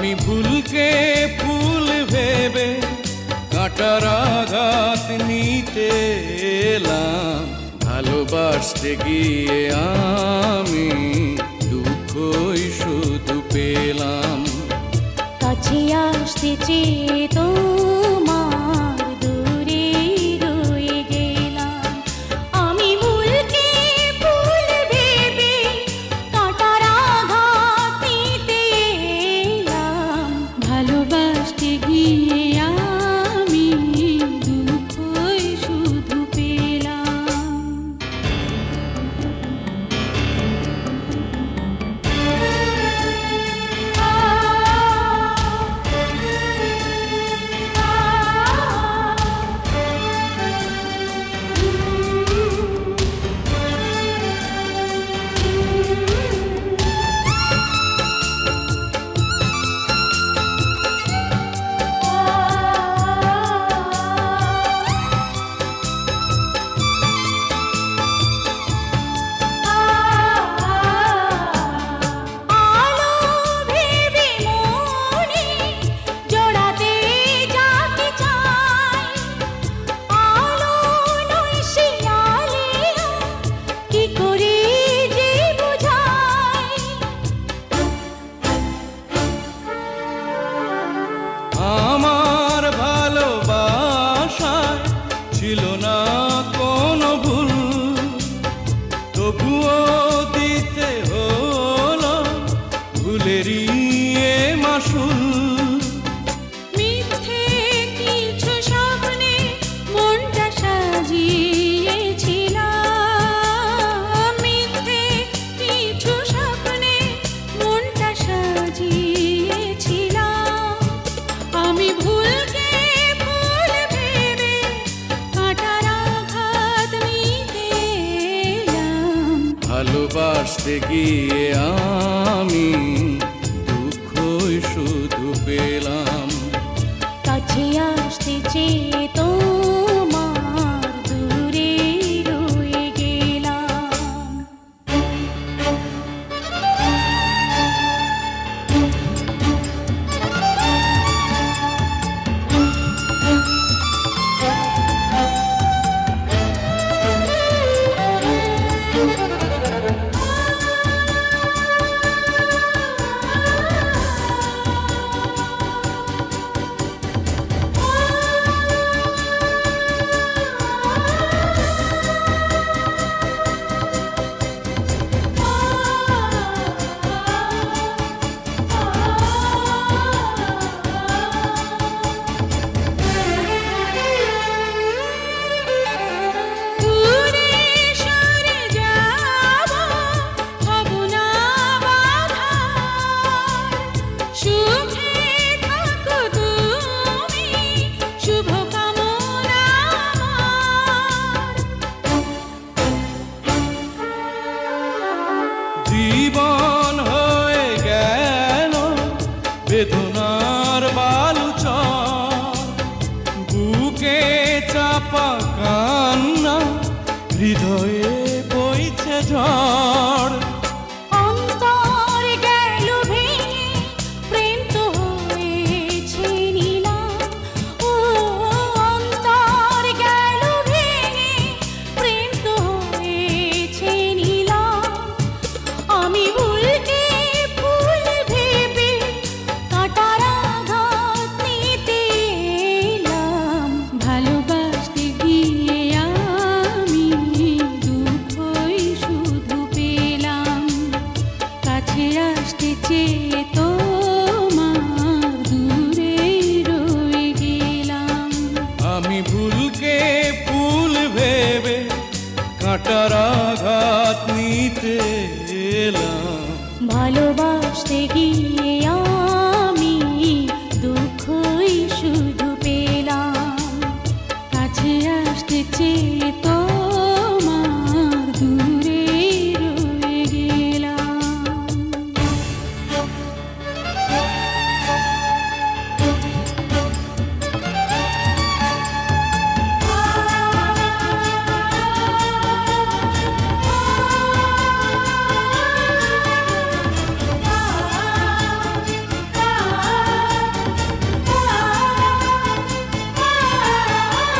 আমি ভুলকে ফুল ভেবে কাঁটার আঘাত নিতে এলাম, ভালোবাসতে গিয়ে আমি দুঃখই শুধু পেলাম। কাছে আসতে চেয়ে তোমার দূরে রয়ে গেলাম, আমি ভুলকে ফুল ভেবে কাঁটার আঘাত নিতে এলাম, ভালোবাসতে গিয়ে আমি দুঃখই শুধু পেলাম। আমার ভালোবাসায় ছিল না কোনো ভুল, তবুও দিতে হলো ভুলেরই এ মাসুল। মিথ্যে কিছু স্বপ্নে মনটা সাজিয়েছিলাম, মিথ্যে কিছু স্বপ্নে মনটা সাজিয়েছিলাম, আমি ভুলকে ফুল ভেবে কাঁটার আঘাত নিতে এলাম, ভালোবাসতে গিয়ে আমি দুঃখই শুধু পেলাম। কাছে আসতে চেয়ে তোমার দূরে রয়ে গেলাম। দূরে সরে যাব, হব না বাধা, সুখে থাকো তুমি, শুভ কামনা আমার। জীবন হয়ে গেল বেদনা